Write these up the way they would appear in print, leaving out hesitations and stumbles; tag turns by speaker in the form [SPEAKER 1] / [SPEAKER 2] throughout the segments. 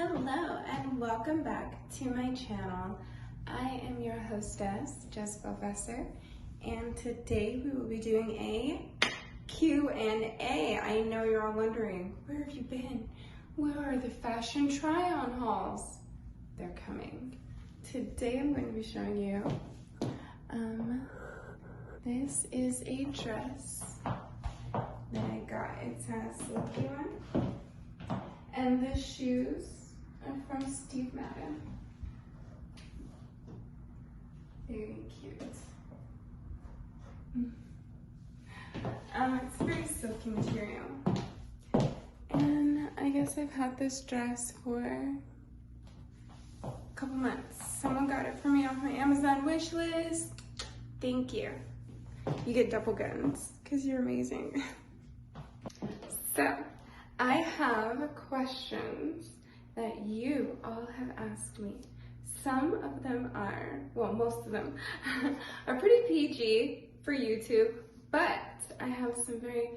[SPEAKER 1] Hello and welcome back to my channel. I am your hostess, Jezabel, and today we will be doing a Q&A. I know you're all wondering, where have you been? Where are the fashion try-on hauls? They're coming. Today I'm going to be showing you, this is a dress that I got. It's a silky one. And the shoes are from Steve Madden. Very cute. It's very silky material. And I guess I've had this dress for a couple months. Someone got it for me off my Amazon wish list. Thank you. You get double guns because you're amazing. So, I have questions that you all have asked me. Some of them are, well, most of them are pretty PG for YouTube, but I have some very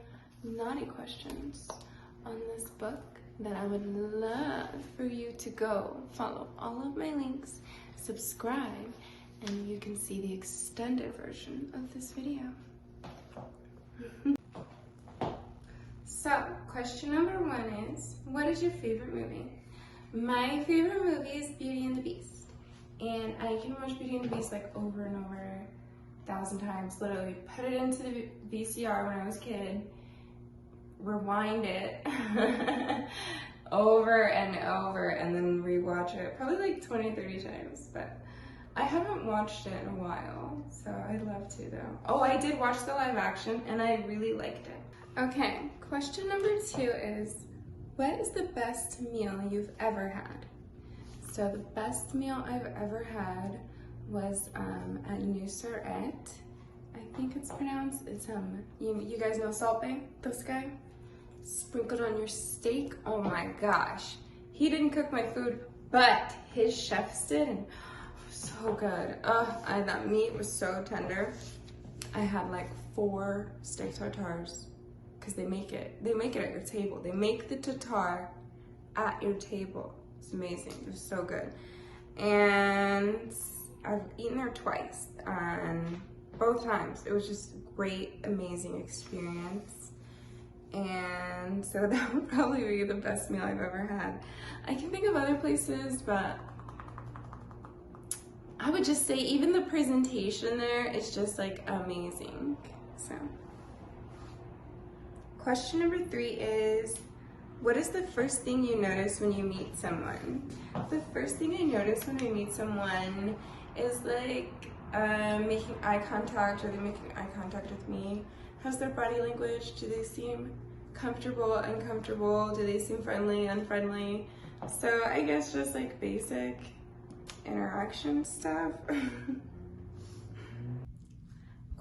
[SPEAKER 1] naughty questions on this book that I would love for you to go follow all of my links, subscribe, and you can see the extended version of this video. So, question number one is, what is your favorite movie? My favorite movie is Beauty and the Beast. And I can watch Beauty and the Beast like over and over, 1,000 times, literally. Put it into the VCR when I was a kid, rewind it over and over, and then rewatch it probably like 20, 30 times. But I haven't watched it in a while, so I'd love to though. Oh, I did watch the live action and I really liked it. Okay, question number two is, what is the best meal you've ever had? So the best meal I've ever had was at New Surrette. I think it's pronounced, it's you guys know Salt Bae, this guy? Sprinkled on your steak, oh my gosh. He didn't cook my food, but his chefs did, and so good. That meat was so tender. I had like 4 steak tartares. Because they make it at your table. They make the tartare at your table. It's amazing. It was so good. And I've eaten there twice, and both times it was just a great, amazing experience. And so that would probably be the best meal I've ever had. I can think of other places, but I would just say even the presentation there is just like amazing. So. Question number 3 is, what is the first thing you notice when you meet someone? The first thing I notice when I meet someone is like making eye contact, or they making eye contact with me. How's their body language? Do they seem comfortable, uncomfortable? Do they seem friendly, unfriendly? So I guess just like basic interaction stuff.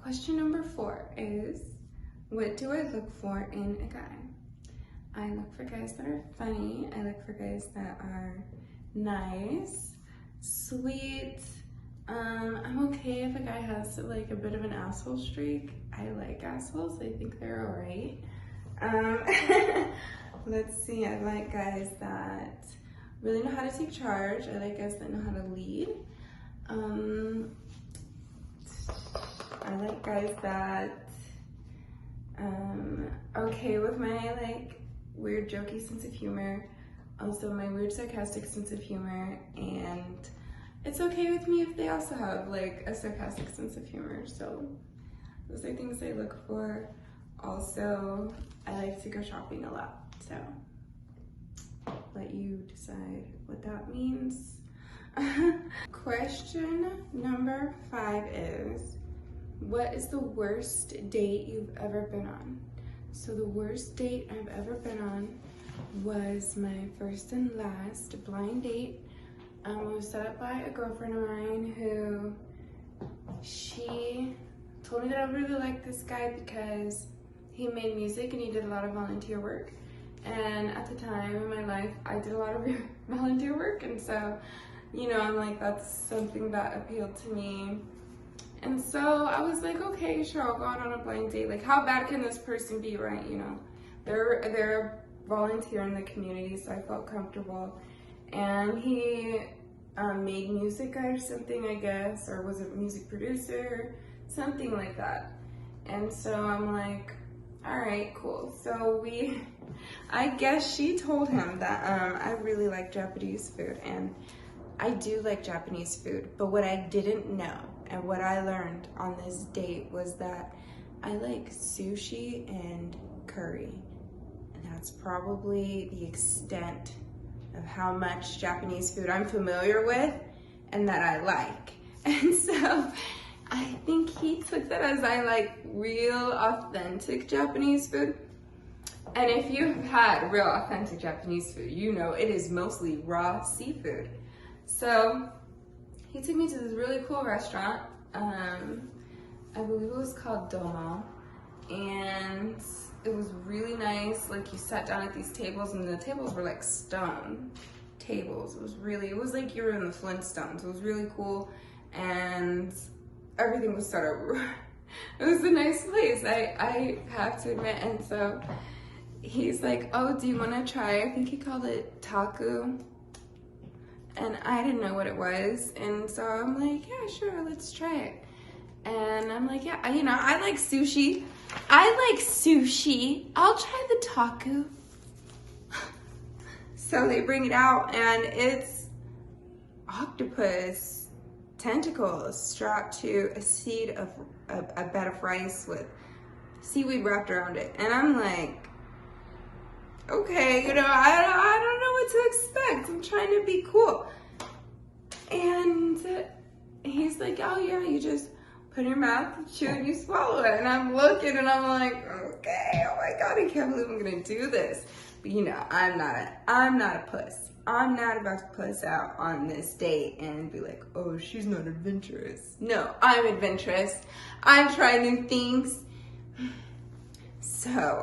[SPEAKER 1] Question number 4 is, what do I look for in a guy? I look for guys that are funny. I look for guys that are nice, sweet. I'm okay if a guy has like a bit of an asshole streak. I like assholes. I think they're alright. Let's see. I like guys that really know how to take charge. I like guys that know how to lead. I like guys that okay with my like weird jokey sense of humor, also my weird sarcastic sense of humor, and it's okay with me if they also have like a sarcastic sense of humor. So those are things I look for. Also, I like to go shopping a lot, so let you decide what that means. Question number 5 is, what is the worst date you've ever been on? So the worst date I've ever been on was my first and last blind date. It was set up by a girlfriend of mine who, she told me that I really liked this guy because he made music and he did a lot of volunteer work. And at the time in my life, I did a lot of volunteer work, and so, you know, I'm like, that's something that appealed to me. And so I was like, okay, sure, I'll go out on a blind date. Like, how bad can this person be, right? You know, they're a volunteer in the community, so I felt comfortable. and he made music or something, I guess, or was a music producer, something like that. And so I'm like, all right, cool. So I guess she told him that I really like Japanese food, and I do like Japanese food, but what I didn't know and what I learned on this date was that I like sushi and curry, and that's probably the extent of how much Japanese food I'm familiar with and that I like. And so I think he took that as I like real authentic Japanese food. And if you've had real authentic Japanese food, you know it is mostly raw seafood. So he took me to this really cool restaurant. I believe it was called Domo, and it was really nice. Like, you sat down at these tables, and the tables were like stone tables. It was like you were in the Flintstones. It was really cool, and everything was sort of, it was a nice place, I have to admit. And so he's like, oh, do you want to try, I think he called it taku, and I didn't know what it was, and so I'm like, yeah, sure, let's try it. And I'm like, yeah, you know, I like sushi. I'll try the taku. So they bring it out, and it's octopus tentacles strapped to a bed of rice with seaweed wrapped around it. And I'm like, okay, you know, I don't know what to expect. I'm trying to be cool. And he's like, oh yeah, you just put it in your mouth, chew, and you swallow it. And I'm looking, and I'm like, okay, oh my God, I can't believe I'm gonna do this. But you know, I'm not a puss. I'm not about to puss out on this date and be like, oh, she's not adventurous. No, I'm adventurous. I try new things. So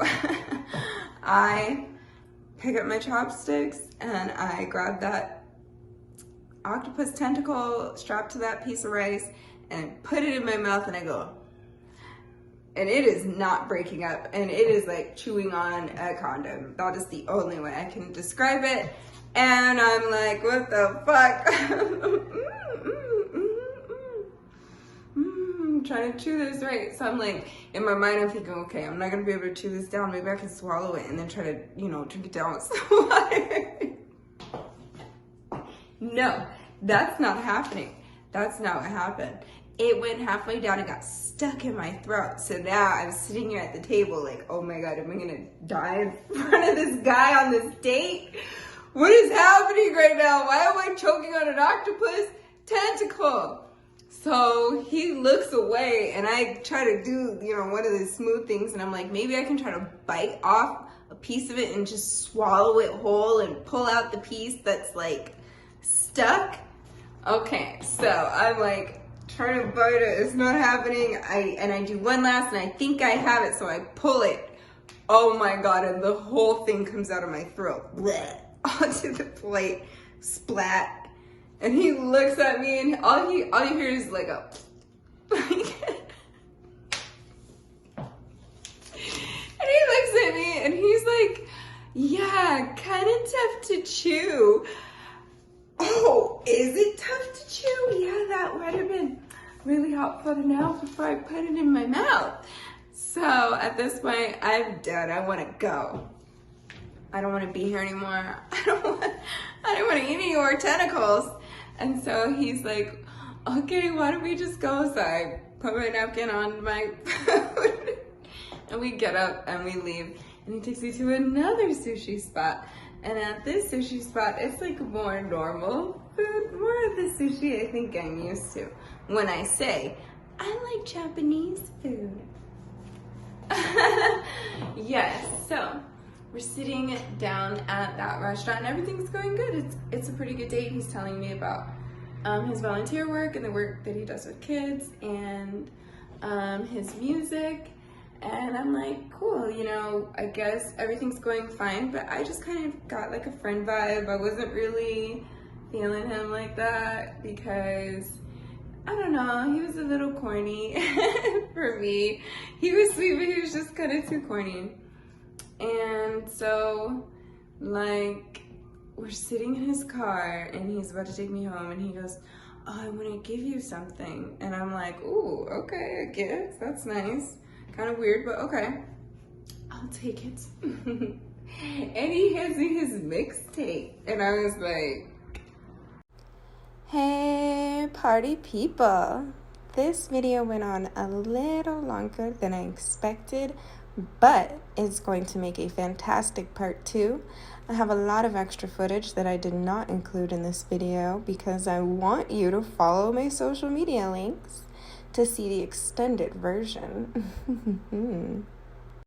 [SPEAKER 1] I pick up my chopsticks, and I grab that octopus tentacle strapped to that piece of rice and put it in my mouth, and I go, and it is not breaking up, and it is like chewing on a condom. That is the only way I can describe it. And I'm like, what the fuck? I'm trying to chew this right. So I'm like, in my mind, I'm thinking, okay, I'm not gonna be able to chew this down. Maybe I can swallow it and then try to, you know, drink it down with some water. No, that's not happening. That's not what happened. It went halfway down and got stuck in my throat. So now I'm sitting here at the table like, oh my God, am I gonna die in front of this guy on this date? What is happening right now? Why am I choking on an octopus tentacle? So he looks away, and I try to do, you know, one of the smooth things, and I'm like, maybe I can try to bite off a piece of it and just swallow it whole and pull out the piece that's like stuck. Okay, so I'm like trying to bite it. It's not happening. I do one last, and I think I have it, so I pull it. Oh my God, and the whole thing comes out of my throat. Blech. Onto the plate, splat. And he looks at me, and all you hear is like a and he looks at me, and he's like, yeah, kind of tough to chew. Oh, is it tough to chew? Yeah, that would have been really helpful to know before I put it in my mouth. So at this point, I'm done. I want to go. I don't want to be here anymore. I don't want to eat any more tentacles. And so he's like, okay, why don't we just go? So I put my napkin on my food, and we get up and we leave. And he takes me to another sushi spot. And at this sushi spot, it's like more normal food, more of the sushi I think I'm used to. When I say, I like Japanese food. Yes, so we're sitting down at that restaurant, and everything's going good. It's a pretty good date. He's telling me about his volunteer work and the work that he does with kids, and his music. And I'm like, cool, you know, I guess everything's going fine, but I just kind of got like a friend vibe. I wasn't really feeling him like that because, I don't know, he was a little corny for me. He was sweet, but he was just kind of too corny. And so, like, we're sitting in his car and he's about to take me home and he goes, oh, I want to give you something. And I'm like, ooh, okay, a gift, that's nice. Kind of weird, but okay, I'll take it. And he hands me his mixtape and I was like, hey party people. This video went on a little longer than I expected, but it's going to make a fantastic part 2. I have a lot of extra footage that I did not include in this video because I want you to follow my social media links to see the extended version.